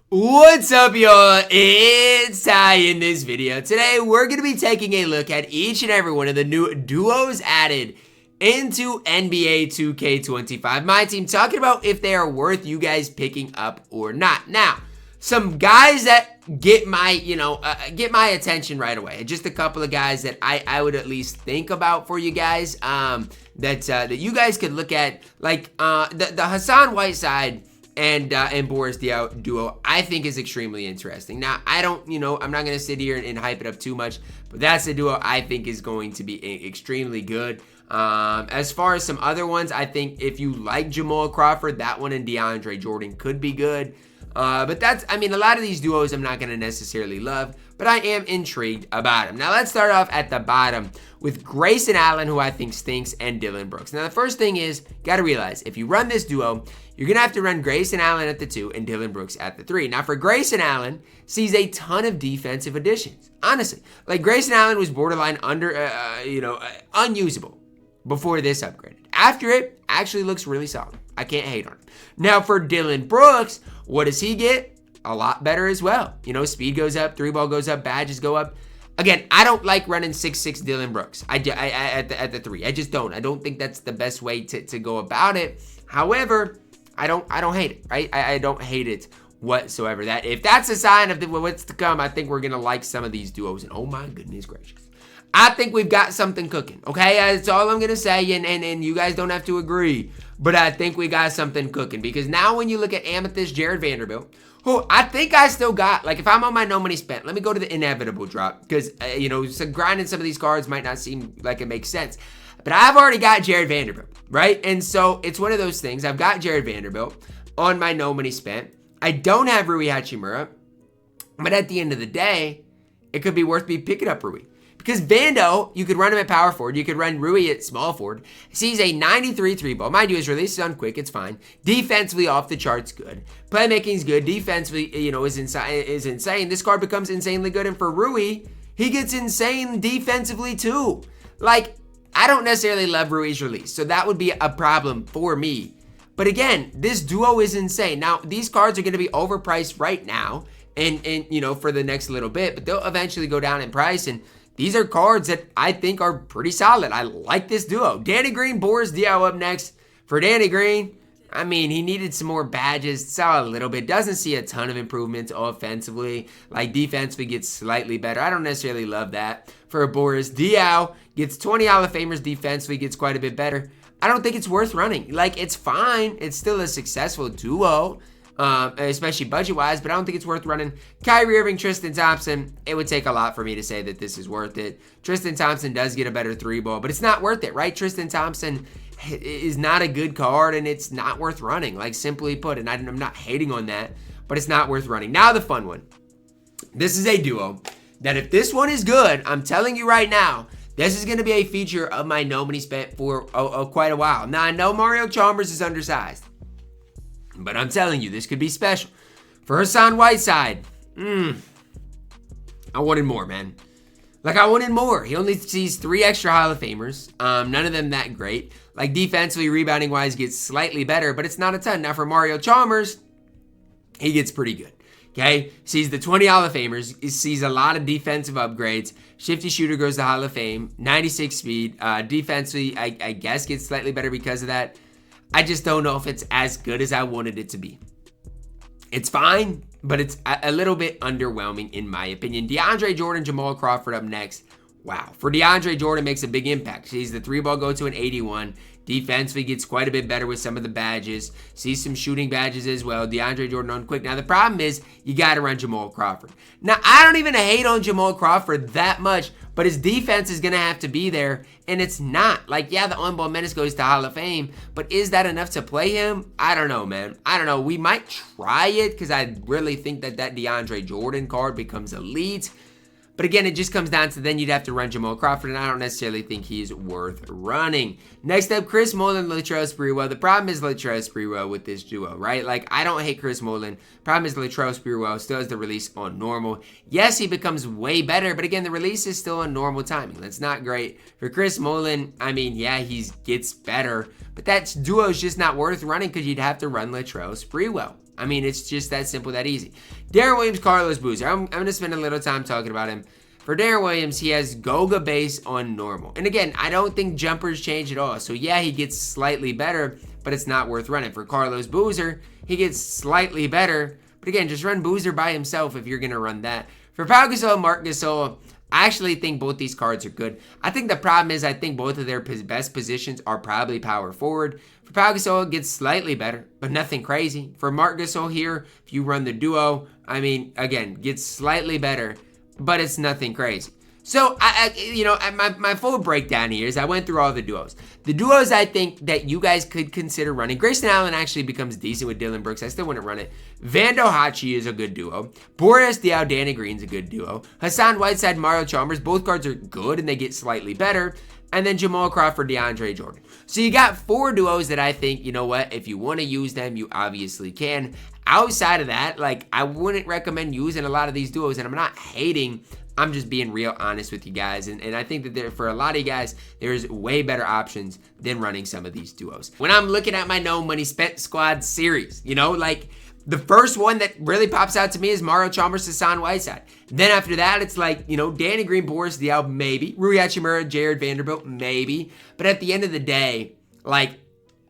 What's up, y'all? It's Ty in this video. Today, we're going to be taking a look at each and every one of the new duos added into NBA 2K25 MyTEAM, talking about if they are worth you guys picking up or not. Now, some guys that get my, get my attention right away. Just a couple of guys that I would at least think about for you guys, that you guys could look at, like the Hassan Whiteside and Boris duo, I think is extremely interesting. Now, I don't, I'm not going to sit here and hype it up too much, but that's a duo I think is going to be extremely good. As far as some other ones, I think if you like Jamal Crawford, that one and DeAndre Jordan could be good. But a lot of these duos I'm not going to necessarily love, but I am intrigued about them. Now, let's start off at the bottom with Grayson Allen, who I think stinks, and Dillon Brooks. Now, the first thing is, got to realize, if you run this duo, you're going to have to run Grayson Allen at the 2 and Dillon Brooks at the 3. Now, for Grayson Allen, sees a ton of defensive additions. Honestly, like Grayson Allen was borderline unusable before this upgrade. After it, actually looks really solid. I can't hate on him. Now, for Dillon Brooks, what does he get? A lot better as well. Speed goes up, 3-ball goes up, badges go up. Again, I don't like running 6'6" Dillon Brooks. At the 3. I just don't. I don't think that's the best way to go about it. However, I don't hate it, right? I don't hate it whatsoever. If that's a sign of what's to come, I think we're gonna like some of these duos. And oh my goodness gracious, I think we've got something cooking. Okay, that's all I'm gonna say, and you guys don't have to agree, but I think we got something cooking, because now when you look at Amethyst, Jared Vanderbilt, who I think I still got, like, if I'm on my no money spent, let me go to the inevitable drop, because so grinding some of these cards might not seem like it makes sense, but I've already got Jared Vanderbilt, right? And so it's one of those things. I've got Jared Vanderbilt on my no money spent. I don't have Rui Hachimura, but at the end of the day, it could be worth me picking up Rui. Because Vando, you could run him at power forward. You could run Rui at small forward. Sees a 93 3-ball. Mind you, his release is on quick. It's fine. Defensively, off the charts, good. Playmaking's good. Defensively, is insane. This card becomes insanely good. And for Rui, he gets insane defensively too. Like, I don't necessarily love Rui's release, so that would be a problem for me. But again, this duo is insane. Now, these cards are going to be overpriced right now, and for the next little bit, but they'll eventually go down in price. And these are cards that I think are pretty solid. I like this duo. Danny Green, Boris Diaw up next. For Danny Green, he needed some more badges. Saw a little bit. Doesn't see a ton of improvements offensively. Like, defensively gets slightly better. I don't necessarily love that. For Boris Diaw, gets 20 Hall of Famers defensively, gets quite a bit better. I don't think it's worth running. Like, it's fine. It's still a successful duo, especially budget-wise, but I don't think it's worth running. Kyrie, Irving, Tristan Thompson, it would take a lot for me to say that this is worth it. Tristan Thompson does get a better 3-ball, but it's not worth it, right? Tristan Thompson is not a good card, and it's not worth running, like, simply put. And I'm not hating on that, but it's not worth running. Now the fun one. This is a duo that if this one is good, I'm telling you right now, this is going to be a feature of my no money spent for quite a while. Now, I know Mario Chalmers is undersized, but I'm telling you, this could be special. For Hassan Whiteside, I wanted more, man. Like, I wanted more. He only sees 3 extra Hall of Famers. None of them that great. Like, defensively, rebounding-wise, gets slightly better, but it's not a ton. Now, for Mario Chalmers, he gets pretty good. Okay? Sees the 20 Hall of Famers. He sees a lot of defensive upgrades. Shifty shooter goes to Hall of Fame. 96 speed. Defensively, I guess, gets slightly better because of that. I just don't know if it's as good as I wanted it to be. It's fine, but it's a little bit underwhelming in my opinion. DeAndre Jordan, Jamal Crawford up next. Wow. For DeAndre Jordan, makes a big impact. Sees the 3-ball go to an 81. Defensively gets quite a bit better with some of the badges. Sees some shooting badges as well. DeAndre Jordan on quick. Now, the problem is you got to run Jamal Crawford. Now, I don't even hate on Jamal Crawford that much, but his defense is going to have to be there, and it's not. Like, yeah, the on-ball menace goes to Hall of Fame, but is that enough to play him? I don't know, man. I don't know. We might try it because I really think that DeAndre Jordan card becomes elite. But again, it just comes down to then you'd have to run Jamal Crawford, and I don't necessarily think he's worth running. Next up, Chris Mullin, Latrell Sprewell. The problem is Latrell Sprewell with this duo, right? Like, I don't hate Chris Mullin. Problem is Latrell Sprewell still has the release on normal. Yes, he becomes way better, but again, the release is still on normal timing. That's not great. For Chris Mullin, yeah, he gets better, but that duo is just not worth running because you'd have to run Latrell Sprewell. I mean, it's just that simple, that easy. Deron Williams, Carlos Boozer. I'm going to spend a little time talking about him. For Deron Williams, he has Goga base on normal. And again, I don't think jumpers change at all. So yeah, he gets slightly better, but it's not worth running. For Carlos Boozer, he gets slightly better. But again, just run Boozer by himself if you're going to run that. For Pau Gasol, Marc Gasol, I actually think both these cards are good. I think the problem is I think both of their best positions are probably power forward. For Pau Gasol, it gets slightly better, but nothing crazy. For Marc Gasol here, if you run the duo, I mean, again, gets slightly better, but it's nothing crazy. So, my full breakdown here is I went through all the duos. The duos I think that you guys could consider running. Grayson Allen actually becomes decent with Dillon Brooks. I still wouldn't run it. Vanderbilt Hachimura is a good duo. Boris, Diaw, Danny Green's a good duo. Hassan Whiteside, Wilt Chamberlain. Both cards are good and they get slightly better. And then Jamal Crawford, DeAndre Jordan. So you got 4 duos that I think, you know what, if you want to use them, you obviously can. Outside of that, like, I wouldn't recommend using a lot of these duos, and I'm not hating. I'm just being real honest with you guys. And I think that for a lot of you guys, there's way better options than running some of these duos. When I'm looking at my No Money Spent Squad series, you know, like, the first one that really pops out to me is Wilt Chamberlain, Hassan Whiteside. Then after that, it's like, you know, Danny Green, Boris, Diaw, maybe. Rui Hachimura, Jared Vanderbilt, maybe. But at the end of the day, like,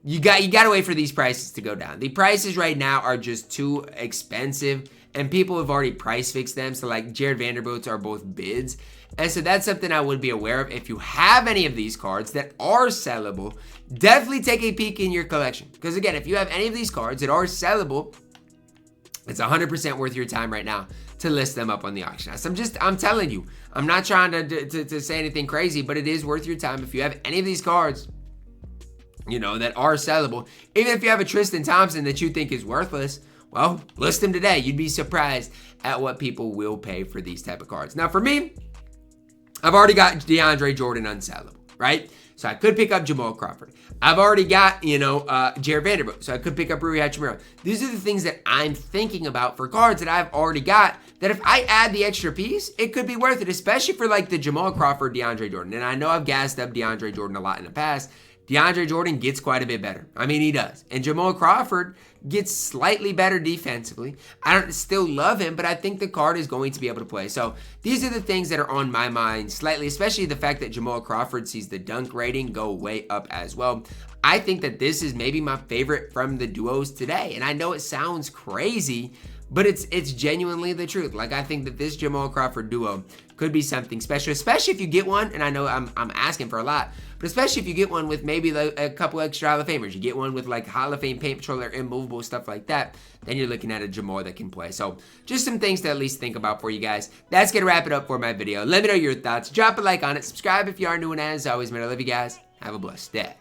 you got to wait for these prices to go down. The prices right now are just too expensive, and people have already price fixed them. So like Jared Vanderbilt's are both bids. And so that's something I would be aware of. If you have any of these cards that are sellable, definitely take a peek in your collection. Because again, if you have any of these cards that are sellable, it's 100% worth your time right now to list them up on the auction house. I'm telling you, I'm not trying to say anything crazy, but it is worth your time. If you have any of these cards, you know, that are sellable, even if you have a Tristan Thompson that you think is worthless, well, list them today. You'd be surprised at what people will pay for these type of cards. Now, for me, I've already got DeAndre Jordan unsellable, right? So I could pick up Jamal Crawford. I've already got, you know, Jared Vanderbilt. So I could pick up Rui Hachimura. These are the things that I'm thinking about for cards that I've already got, that if I add the extra piece, it could be worth it, especially for like the Jamal Crawford, DeAndre Jordan. And I know I've gassed up DeAndre Jordan a lot in the past. DeAndre Jordan gets quite a bit better. I mean, he does. And Jamal Crawford gets slightly better defensively. I don't still love him, but I think the card is going to be able to play. So these are the things that are on my mind slightly, especially the fact that Jamal Crawford sees the dunk rating go way up as well. I think that this is maybe my favorite from the duos today. And I know it sounds crazy, but it's genuinely the truth. Like, I think that this Jamal Crawford duo could be something special, especially if you get one, and I know I'm asking for a lot, but especially if you get one with maybe like a couple extra Hall of Famers. You get one with like Hall of Fame paint controller, immovable, stuff like that, then you're looking at a Jamal that can play. So just some things to at least think about for you guys. That's going to wrap it up for my video. Let me know your thoughts. Drop a like on it. Subscribe if you are new, and as always, man, I love you guys. Have a blessed day.